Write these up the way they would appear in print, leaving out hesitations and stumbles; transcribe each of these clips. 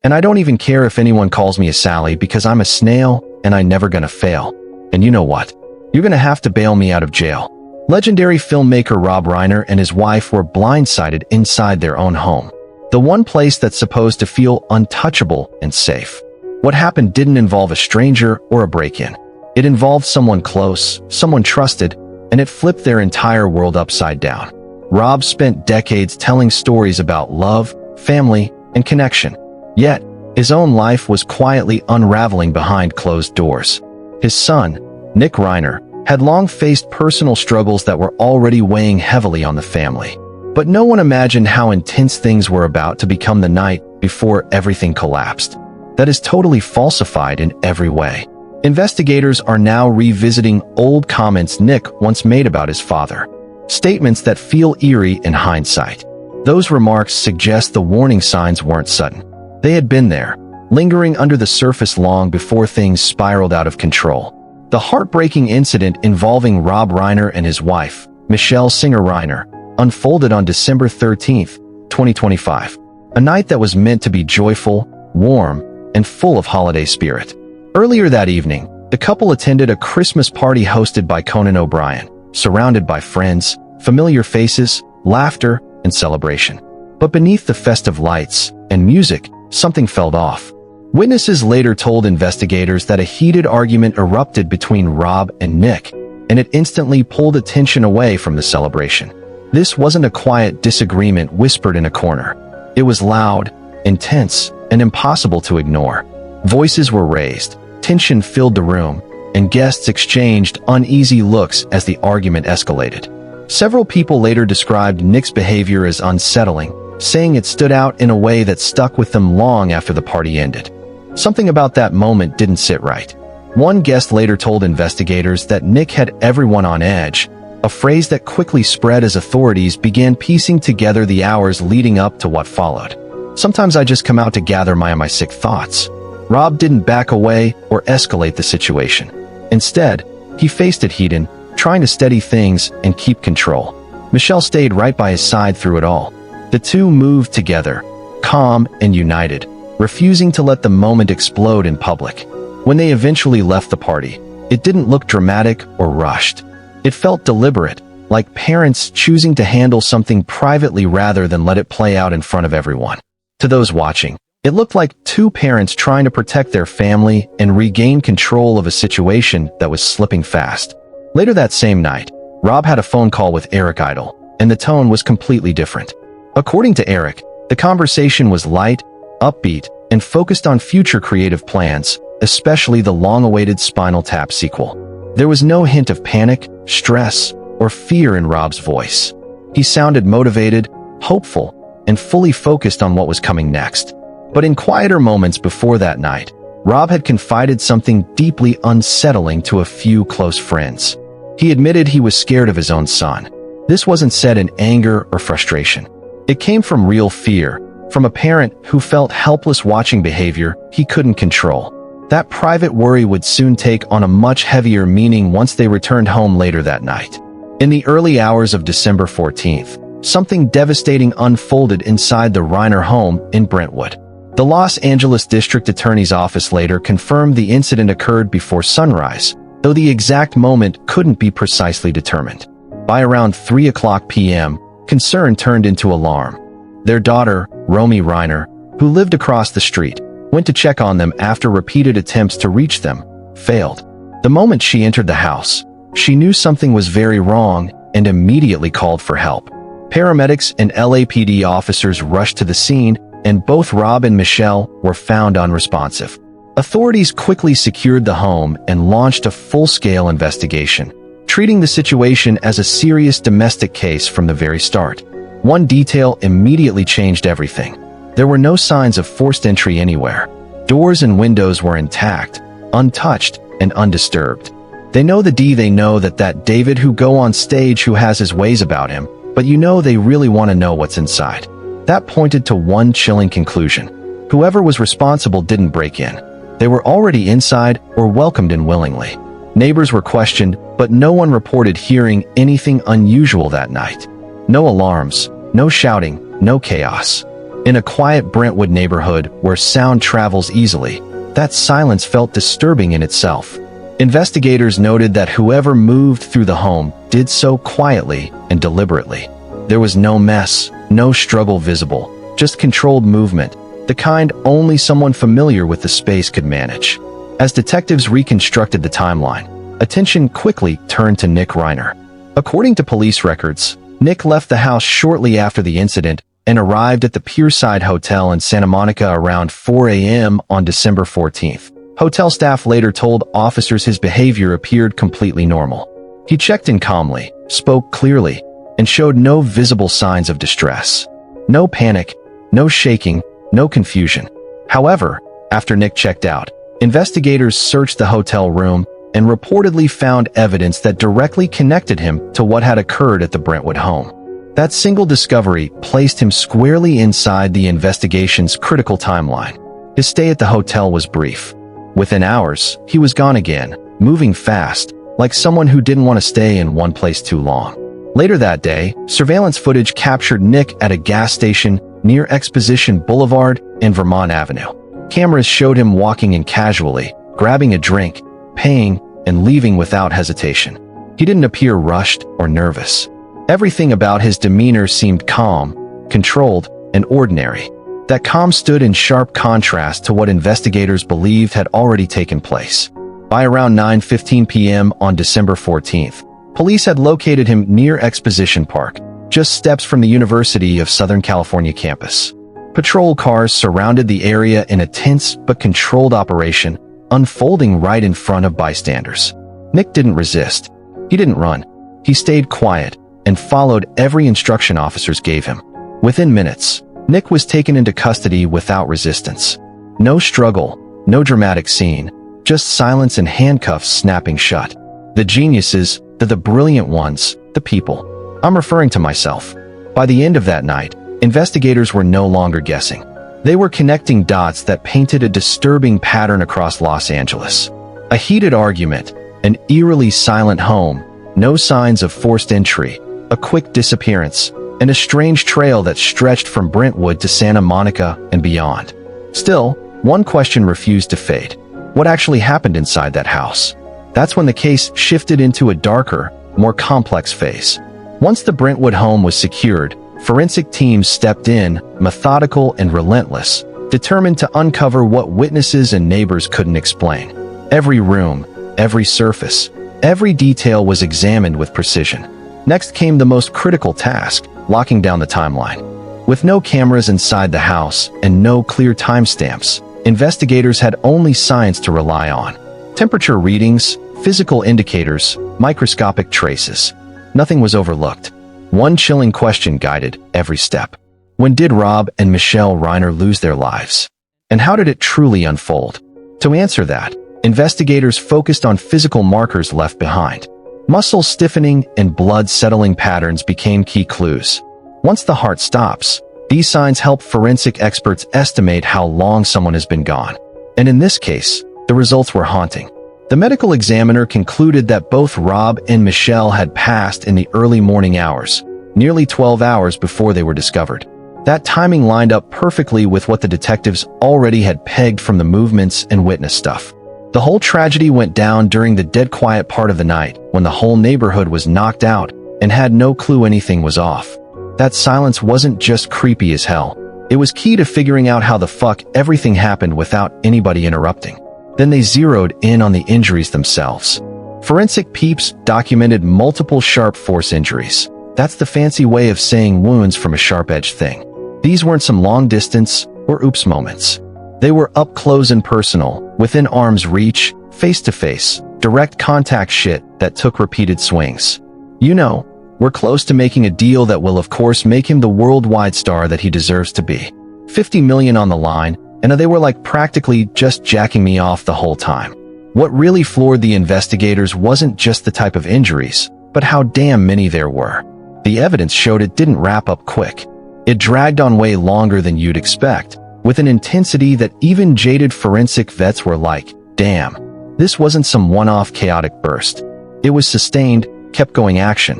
And I don't even care if anyone calls me a Sally because I'm a snail and I'm never gonna fail. And you know what? You're gonna have to bail me out of jail." Legendary filmmaker Rob Reiner and his wife were blindsided inside their own home. The one place that's supposed to feel untouchable and safe. What happened didn't involve a stranger or a break-in. It involved someone close, someone trusted, and it flipped their entire world upside down. Rob spent decades telling stories about love, family, and connection. Yet, his own life was quietly unraveling behind closed doors. His son, Nick Reiner, had long faced personal struggles that were already weighing heavily on the family. But no one imagined how intense things were about to become the night before everything collapsed. That is totally falsified in every way. Investigators are now revisiting old comments Nick once made about his father. Statements that feel eerie in hindsight. Those remarks suggest the warning signs weren't sudden. They had been there, lingering under the surface long before things spiraled out of control. The heartbreaking incident involving Rob Reiner and his wife, Michelle Singer Reiner, unfolded on December 13, 2025. A night that was meant to be joyful, warm, and full of holiday spirit. Earlier that evening, the couple attended a Christmas party hosted by Conan O'Brien, surrounded by friends, familiar faces, laughter, and celebration. But beneath the festive lights and music, something felt off. Witnesses later told investigators that a heated argument erupted between Rob and Nick, and it instantly pulled attention away from the celebration. This wasn't a quiet disagreement whispered in a corner. It was loud, intense, and impossible to ignore. Voices were raised, tension filled the room, and guests exchanged uneasy looks as the argument escalated. Several people later described Nick's behavior as unsettling, saying it stood out in a way that stuck with them long after the party ended. Something about that moment didn't sit right. One guest later told investigators that Nick had everyone on edge, a phrase that quickly spread as authorities began piecing together the hours leading up to what followed. "Sometimes I just come out to gather my sick thoughts." Rob didn't back away or escalate the situation. Instead, he faced it head-on, trying to steady things and keep control. Michelle stayed right by his side through it all. The two moved together, calm and united, refusing to let the moment explode in public. When they eventually left the party, it didn't look dramatic or rushed. It felt deliberate, like parents choosing to handle something privately rather than let it play out in front of everyone. To those watching, it looked like two parents trying to protect their family and regain control of a situation that was slipping fast. Later that same night, Rob had a phone call with Eric Idle, and the tone was completely different. According to Eric, the conversation was light, upbeat, and focused on future creative plans, especially the long-awaited Spinal Tap sequel. There was no hint of panic, stress, or fear in Rob's voice. He sounded motivated, hopeful, and fully focused on what was coming next. But in quieter moments before that night, Rob had confided something deeply unsettling to a few close friends. He admitted he was scared of his own son. This wasn't said in anger or frustration. It came from real fear, from a parent who felt helpless watching behavior he couldn't control. That private worry would soon take on a much heavier meaning once they returned home later that night. In the early hours of December 14th, something devastating unfolded inside the Reiner home in Brentwood. The Los Angeles District Attorney's Office later confirmed the incident occurred before sunrise, though the exact moment couldn't be precisely determined. By around 3:00 p.m., concern turned into alarm. Their daughter, Romy Reiner, who lived across the street, went to check on them after repeated attempts to reach them failed. The moment she entered the house, she knew something was very wrong and immediately called for help. Paramedics and LAPD officers rushed to the scene, and both Rob and Michelle were found unresponsive. Authorities quickly secured the home and launched a full-scale investigation, treating the situation as a serious domestic case from the very start. One detail immediately changed everything. There were no signs of forced entry anywhere. Doors and windows were intact, untouched, and undisturbed. They know that David who go on stage who has his ways about him, but they really want to know what's inside. That pointed to one chilling conclusion. Whoever was responsible didn't break in. They were already inside or welcomed in willingly. Neighbors were questioned, but no one reported hearing anything unusual that night. No alarms, no shouting, no chaos. In a quiet Brentwood neighborhood where sound travels easily, that silence felt disturbing in itself. Investigators noted that whoever moved through the home did so quietly and deliberately. There was no mess, no struggle visible, just controlled movement, the kind only someone familiar with the space could manage. As detectives reconstructed the timeline, attention quickly turned to Nick Reiner. According to police records, Nick left the house shortly after the incident and arrived at the Pierside Hotel in Santa Monica around 4 a.m. on December 14th. Hotel staff later told officers his behavior appeared completely normal. He checked in calmly, spoke clearly, and showed no visible signs of distress. No panic, no shaking, no confusion. However, after Nick checked out, investigators searched the hotel room and reportedly found evidence that directly connected him to what had occurred at the Brentwood home. That single discovery placed him squarely inside the investigation's critical timeline. His stay at the hotel was brief. Within hours, he was gone again, moving fast, like someone who didn't want to stay in one place too long. Later that day, surveillance footage captured Nick at a gas station near Exposition Boulevard and Vermont Avenue. Cameras showed him walking in casually, grabbing a drink, paying, and leaving without hesitation. He didn't appear rushed or nervous. Everything about his demeanor seemed calm, controlled, and ordinary. That calm stood in sharp contrast to what investigators believed had already taken place. By around 9:15 p.m. on December 14th, police had located him near Exposition Park, just steps from the University of Southern California campus. Patrol cars surrounded the area in a tense but controlled operation, unfolding right in front of bystanders. Nick didn't resist. He didn't run. He stayed quiet and followed every instruction officers gave him. Within minutes, Nick was taken into custody without resistance. No struggle, no dramatic scene, just silence and handcuffs snapping shut. The geniuses, the brilliant ones, the people. I'm referring to myself. By the end of that night, investigators were no longer guessing. They were connecting dots that painted a disturbing pattern across Los Angeles. A heated argument, an eerily silent home, no signs of forced entry, a quick disappearance, and a strange trail that stretched from Brentwood to Santa Monica and beyond. Still, one question refused to fade. What actually happened inside that house? That's when the case shifted into a darker, more complex phase. Once the Brentwood home was secured, forensic teams stepped in, methodical and relentless, determined to uncover what witnesses and neighbors couldn't explain. Every room, every surface, every detail was examined with precision. Next came the most critical task, locking down the timeline. With no cameras inside the house and no clear timestamps, investigators had only science to rely on. Temperature readings, physical indicators, microscopic traces. Nothing was overlooked. One chilling question guided every step. When did Rob and Michelle Reiner lose their lives? And how did it truly unfold? To answer that, investigators focused on physical markers left behind. Muscle stiffening and blood-settling patterns became key clues. Once the heart stops, these signs help forensic experts estimate how long someone has been gone. And in this case, the results were haunting. The medical examiner concluded that both Rob and Michelle had passed in the early morning hours, nearly 12 hours before they were discovered. That timing lined up perfectly with what the detectives already had pegged from the movements and witness stuff. The whole tragedy went down during the dead quiet part of the night, when the whole neighborhood was knocked out and had no clue anything was off. That silence wasn't just creepy as hell. It was key to figuring out how the fuck everything happened without anybody interrupting. Then they zeroed in on the injuries themselves. Forensic peeps documented multiple sharp force injuries. That's the fancy way of saying wounds from a sharp-edged thing. These weren't some long distance or oops moments. They were up close and personal, within arm's reach, face-to-face, direct contact shit that took repeated swings. You know, we're close to making a deal that will of course make him the worldwide star that he deserves to be. $50 million on the line, and they were like practically just jacking me off the whole time. What really floored the investigators wasn't just the type of injuries, but how damn many there were. The evidence showed it didn't wrap up quick. It dragged on way longer than you'd expect, with an intensity that even jaded forensic vets were like, damn, this wasn't some one-off chaotic burst. It was sustained, kept-going action.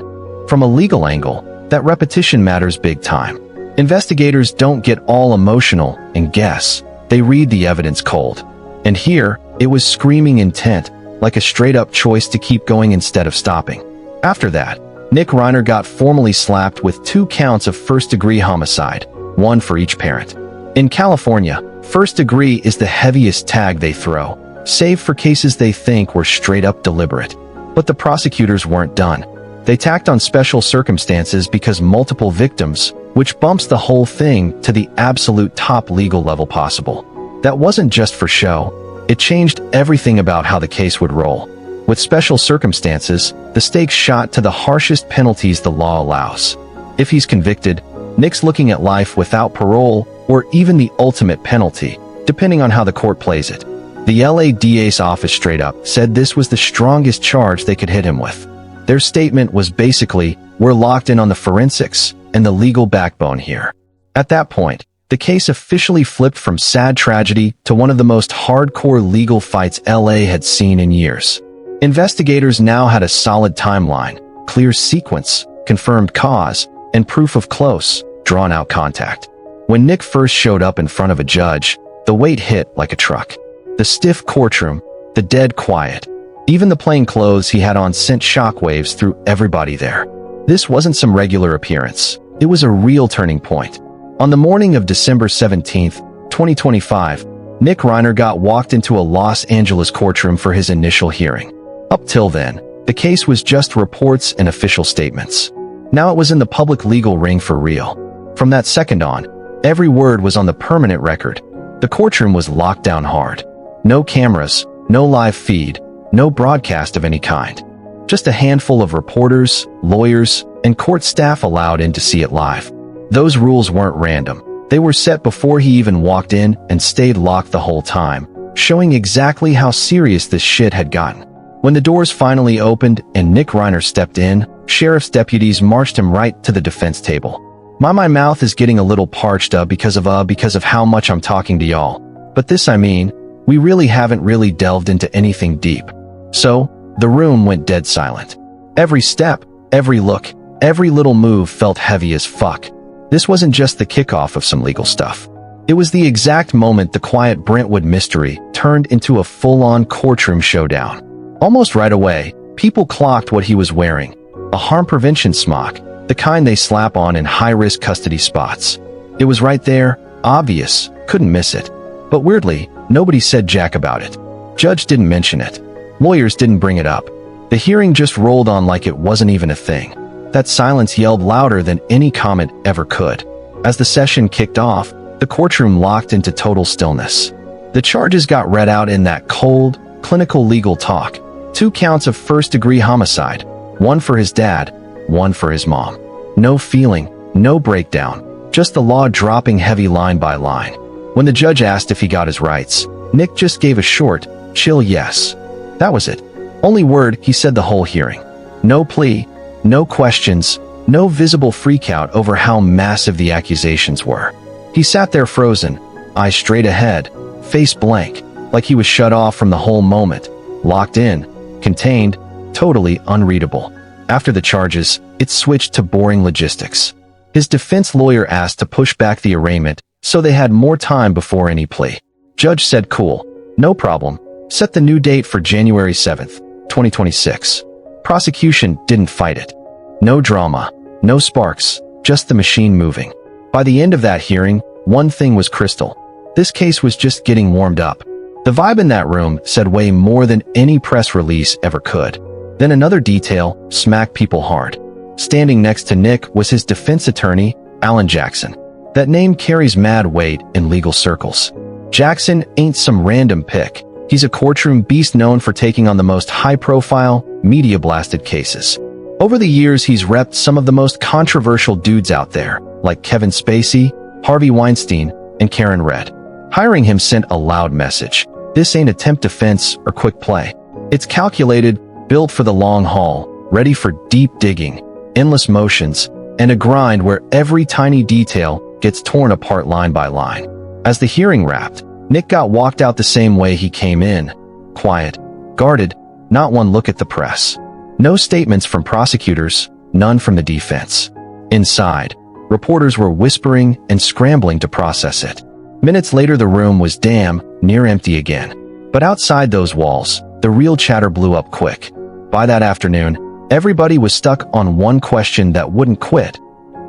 From a legal angle, that repetition matters big time. Investigators don't get all emotional and guess. They read the evidence cold. And here, it was screaming intent, like a straight-up choice to keep going instead of stopping. After that, Nick Reiner got formally slapped with 2 counts of first-degree homicide, 1 for each parent. In California, first degree is the heaviest tag they throw, save for cases they think were straight-up deliberate. But the prosecutors weren't done. They tacked on special circumstances because multiple victims, which bumps the whole thing to the absolute top legal level possible. That wasn't just for show. It changed everything about how the case would roll. With special circumstances, the stakes shot to the harshest penalties the law allows. If he's convicted, Nick's looking at life without parole or even the ultimate penalty, depending on how the court plays it. The LA DA's office straight up said this was the strongest charge they could hit him with. Their statement was basically, "We're locked in on the forensics and the legal backbone here." At that point, the case officially flipped from sad tragedy to one of the most hardcore legal fights LA had seen in years. Investigators now had a solid timeline, clear sequence, confirmed cause, and proof of close, drawn-out contact. When Nick first showed up in front of a judge, the weight hit like a truck. The stiff courtroom, the dead quiet, even the plain clothes he had on sent shockwaves through everybody there. This wasn't some regular appearance. It was a real turning point. On the morning of December 17, 2025, Nick Reiner got walked into a Los Angeles courtroom for his initial hearing. Up till then, the case was just reports and official statements. Now it was in the public legal ring for real. From that second on, every word was on the permanent record. The courtroom was locked down hard. No cameras, no live feed, no broadcast of any kind. Just a handful of reporters, lawyers, and court staff allowed in to see it live. Those rules weren't random. They were set before he even walked in and stayed locked the whole time, showing exactly how serious this shit had gotten. When the doors finally opened and Nick Reiner stepped in, sheriff's deputies marched him right to the defense table. My mouth is getting a little parched up because of how much I'm talking to y'all. But this I mean, we really haven't really delved into anything deep. So, the room went dead silent. Every step, every look, every little move felt heavy as fuck. This wasn't just the kickoff of some legal stuff. It was the exact moment the quiet Brentwood mystery turned into a full-on courtroom showdown. Almost right away, people clocked what he was wearing. A harm prevention smock, the kind they slap on in high-risk custody spots. It was right there, obvious, couldn't miss it. But weirdly, nobody said jack about it. Judge didn't mention it. Lawyers didn't bring it up. The hearing just rolled on like it wasn't even a thing. That silence yelled louder than any comment ever could. As the session kicked off, the courtroom locked into total stillness. The charges got read out in that cold, clinical legal talk. 2 counts of first-degree homicide, 1 for his dad, 1 for his mom. No feeling, no breakdown, just the law dropping heavy line by line. When the judge asked if he got his rights, Nick just gave a short, chill yes. That was it. Only word he said the whole hearing. No plea, no questions, no visible freakout over how massive the accusations were. He sat there frozen, eyes straight ahead, face blank, like he was shut off from the whole moment, locked in, contained, totally unreadable. After the charges, it switched to boring logistics. His defense lawyer asked to push back the arraignment so they had more time before any plea. Judge said cool, no problem, set the new date for January 7th, 2026. Prosecution didn't fight it. No drama, no sparks, just the machine moving. By the end of that hearing, one thing was crystal. This case was just getting warmed up. The vibe in that room said way more than any press release ever could. Then another detail smacked people hard. Standing next to Nick was his defense attorney, Alan Jackson. That name carries mad weight in legal circles. Jackson ain't some random pick. He's a courtroom beast known for taking on the most high-profile, media-blasted cases. Over the years, he's repped some of the most controversial dudes out there, like Kevin Spacey, Harvey Weinstein, and Karen Red. Hiring him sent a loud message. This ain't attempt defense or quick play. It's calculated, built for the long haul, ready for deep digging, endless motions, and a grind where every tiny detail gets torn apart line by line. As the hearing wrapped, Nick got walked out the same way he came in. Quiet, guarded, not one look at the press. No statements from prosecutors, none from the defense. Inside, Reporters were whispering and scrambling to process it. Minutes later, the room was damn near empty again. But outside those walls, the real chatter blew up quick. By that afternoon, everybody was stuck on one question that wouldn't quit.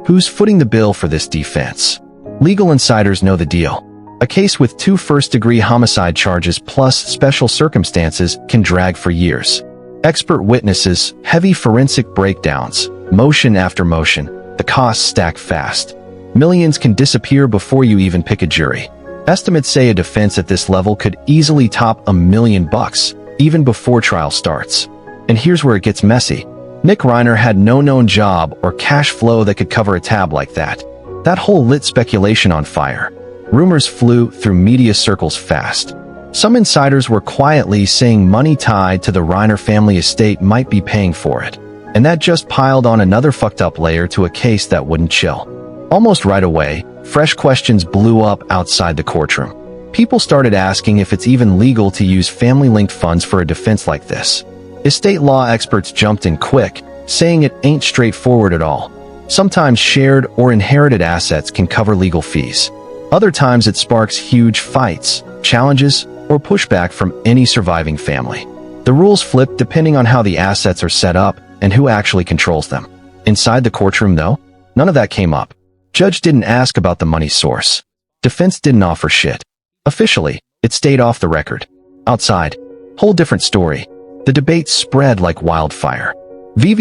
Who's footing the bill for this defense? Legal insiders know the deal. A case with 2 first-degree homicide charges plus special circumstances can drag for years. Expert witnesses, heavy forensic breakdowns, motion after motion, the costs stack fast. Millions can disappear before you even pick a jury. Estimates say a defense at this level could easily top $1 million, even before trial starts. And here's where it gets messy. Nick Reiner had no known job or cash flow that could cover a tab like that. That whole lit speculation on fire. Rumors flew through media circles fast. Some insiders were quietly saying money tied to the Reiner family estate might be paying for it. And that just piled on another fucked up layer to a case that wouldn't chill. Almost right away, fresh questions blew up outside the courtroom. People started asking if it's even legal to use family-linked funds for a defense like this. Estate law experts jumped in quick, saying it ain't straightforward at all. Sometimes shared or inherited assets can cover legal fees. Other times it sparks huge fights, challenges, or pushback from any surviving family. The rules flip depending on how the assets are set up and who actually controls them. Inside the courtroom, though, none of that came up. Judge didn't ask about the money source. Defense didn't offer shit. Officially, it stayed off the record. Outside, whole different story. The debate spread like wildfire.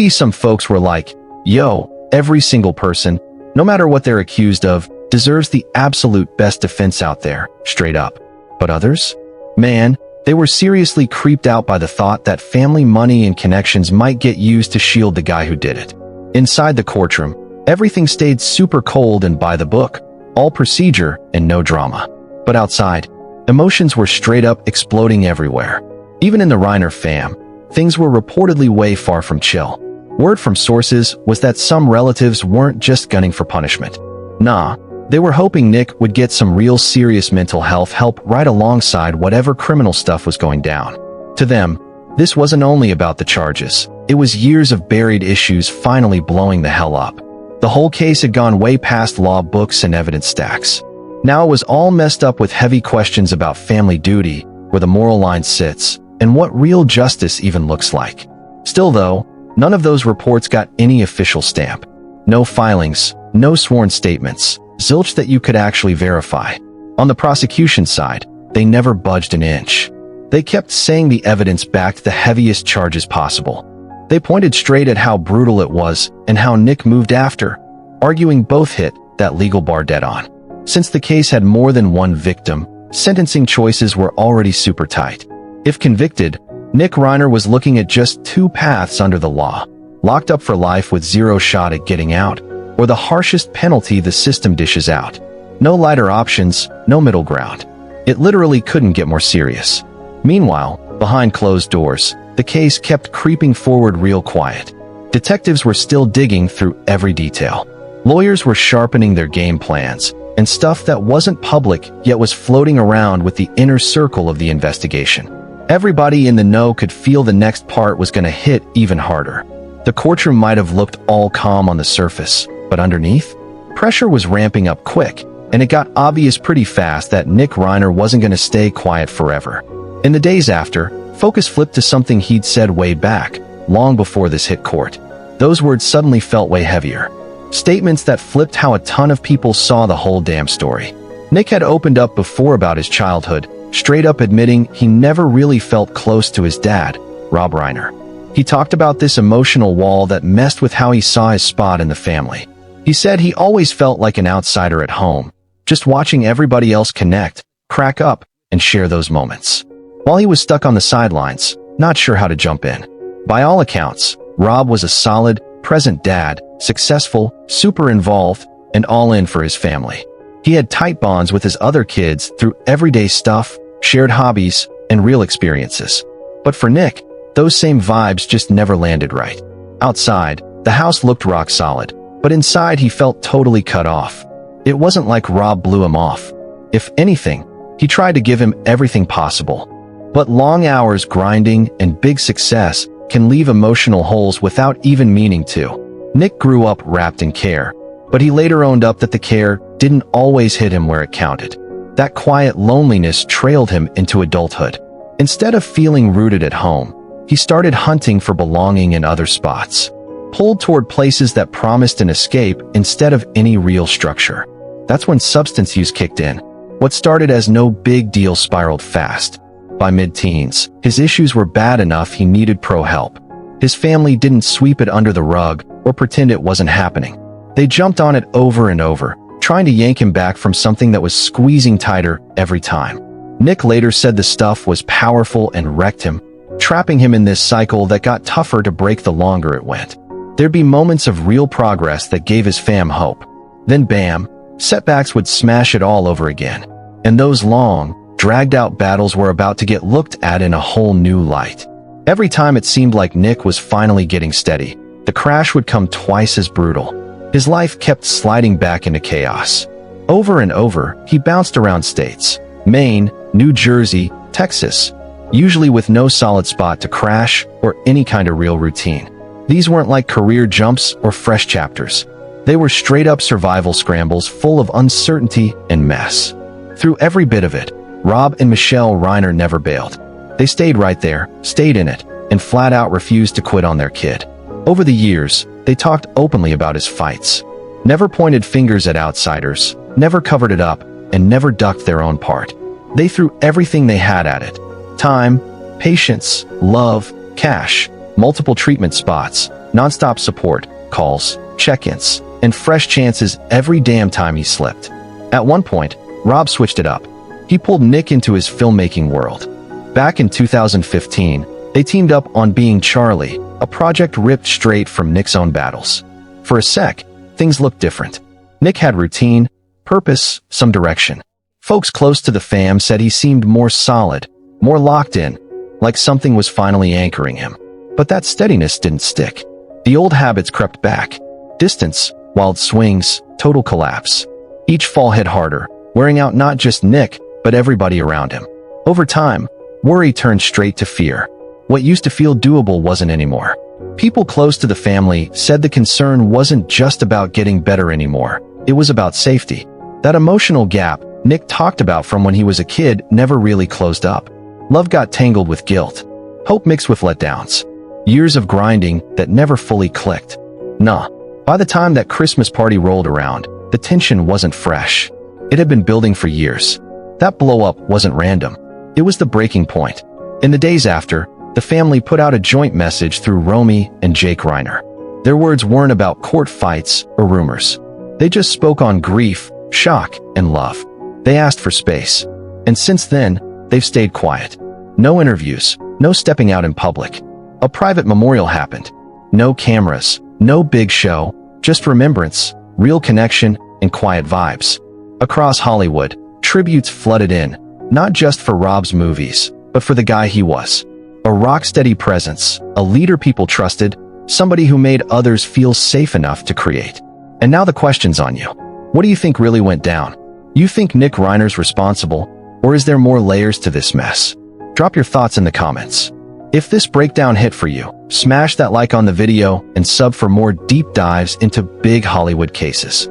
Some folks were like, yo, every single person, no matter what they're accused of, deserves the absolute best defense out there, straight up. But others? Man, they were seriously creeped out by the thought that family money and connections might get used to shield the guy who did it. Inside the courtroom, everything stayed super cold and by the book, all procedure and no drama. But outside, emotions were straight up exploding everywhere. Even in the Reiner fam, things were reportedly way far from chill. Word from sources was that some relatives weren't just gunning for punishment. Nah, they were hoping Nick would get some real serious mental health help right alongside whatever criminal stuff was going down. To them, this wasn't only about the charges. It was years of buried issues finally blowing the hell up. The whole case had gone way past law books and evidence stacks. Now it was all messed up with heavy questions about family duty, where the moral line sits, and what real justice even looks like. Still though, none of those reports got any official stamp. No filings, no sworn statements, zilch that you could actually verify. On the prosecution side, they never budged an inch. They kept saying the evidence backed the heaviest charges possible. They pointed straight at how brutal it was and how Nick moved after, arguing both hit that legal bar dead on. Since the case had more than one victim, sentencing choices were already super tight. If convicted, Nick Reiner was looking at just 2 paths under the law: locked up for life with 0 shot at getting out, or the harshest penalty the system dishes out. No lighter options, no middle ground. It literally couldn't get more serious. Meanwhile, behind closed doors, the case kept creeping forward real quiet. Detectives were still digging through every detail. Lawyers were sharpening their game plans, and stuff that wasn't public yet was floating around with the inner circle of the investigation. Everybody in the know could feel the next part was going to hit even harder. The courtroom might have looked all calm on the surface, but underneath, pressure was ramping up quick, and it got obvious pretty fast that Nick Reiner wasn't going to stay quiet forever. In the days after, focus flipped to something he'd said way back, long before this hit court. Those words suddenly felt way heavier. Statements that flipped how a ton of people saw the whole damn story. Nick had opened up before about his childhood, straight up admitting he never really felt close to his dad, Rob Reiner. He talked about this emotional wall that messed with how he saw his spot in the family. He said he always felt like an outsider at home, just watching everybody else connect, crack up, and share those moments. While he was stuck on the sidelines, not sure how to jump in. By all accounts, Rob was a solid, present dad, successful, super involved, and all in for his family. He had tight bonds with his other kids through everyday stuff, shared hobbies, and real experiences. But for Nick, those same vibes just never landed right. Outside, the house looked rock solid, but inside he felt totally cut off. It wasn't like Rob blew him off. If anything, he tried to give him everything possible. But long hours grinding and big success can leave emotional holes without even meaning to. Nick grew up wrapped in care. But he later owned up that the care didn't always hit him where it counted. That quiet loneliness trailed him into adulthood. Instead of feeling rooted at home, he started hunting for belonging in other spots, pulled toward places that promised an escape instead of any real structure. That's when substance use kicked in. What started as no big deal spiraled fast. By mid-teens, his issues were bad enough he needed pro help. His family didn't sweep it under the rug or pretend it wasn't happening. They jumped on it over and over, trying to yank him back from something that was squeezing tighter every time. Nick later said the stuff was powerful and wrecked him, trapping him in this cycle that got tougher to break the longer it went. There'd be moments of real progress that gave his fam hope. Then bam, setbacks would smash it all over again. And those long, dragged-out battles were about to get looked at in a whole new light. Every time it seemed like Nick was finally getting steady, the crash would come twice as brutal. His life kept sliding back into chaos. Over and over, he bounced around states: Maine, New Jersey, Texas, usually with no solid spot to crash or any kind of real routine. These weren't like career jumps or fresh chapters. They were straight-up survival scrambles full of uncertainty and mess. Through every bit of it, Rob and Michelle Reiner never bailed. They stayed right there, stayed in it, and flat out refused to quit on their kid. Over the years, they talked openly about his fights. Never pointed fingers at outsiders, never covered it up, and never ducked their own part. They threw everything they had at it. Time, patience, love, cash, multiple treatment spots, nonstop support, calls, check-ins, and fresh chances every damn time he slipped. At one point, Rob switched it up. He pulled Nick into his filmmaking world. Back in 2015, they teamed up on Being Charlie, a project ripped straight from Nick's own battles. For a sec, things looked different. Nick had routine, purpose, some direction. Folks close to the fam said he seemed more solid, more locked in, like something was finally anchoring him. But that steadiness didn't stick. The old habits crept back. Distance, wild swings, total collapse. Each fall hit harder, wearing out not just Nick, but everybody around him. Over time, worry turned straight to fear. What used to feel doable wasn't anymore. People close to the family said the concern wasn't just about getting better anymore. It was about safety. That emotional gap Nick talked about from when he was a kid never really closed up. Love got tangled with guilt. Hope mixed with letdowns. Years of grinding that never fully clicked. Nah. By the time that Christmas party rolled around, the tension wasn't fresh. It had been building for years. That blow-up wasn't random. It was the breaking point. In the days after, the family put out a joint message through Romy and Jake Reiner. Their words weren't about court fights or rumors. They just spoke on grief, shock, and love. They asked for space. And since then, they've stayed quiet. No interviews, no stepping out in public. A private memorial happened. No cameras, no big show, just remembrance, real connection, and quiet vibes. Across Hollywood, tributes flooded in, not just for Rob's movies, but for the guy he was. A rock-steady presence, a leader people trusted, somebody who made others feel safe enough to create. And now the question's on you. What do you think really went down? You think Nick Reiner's responsible, or is there more layers to this mess? Drop your thoughts in the comments. If this breakdown hit for you, smash that like on the video and sub for more deep dives into big Hollywood cases.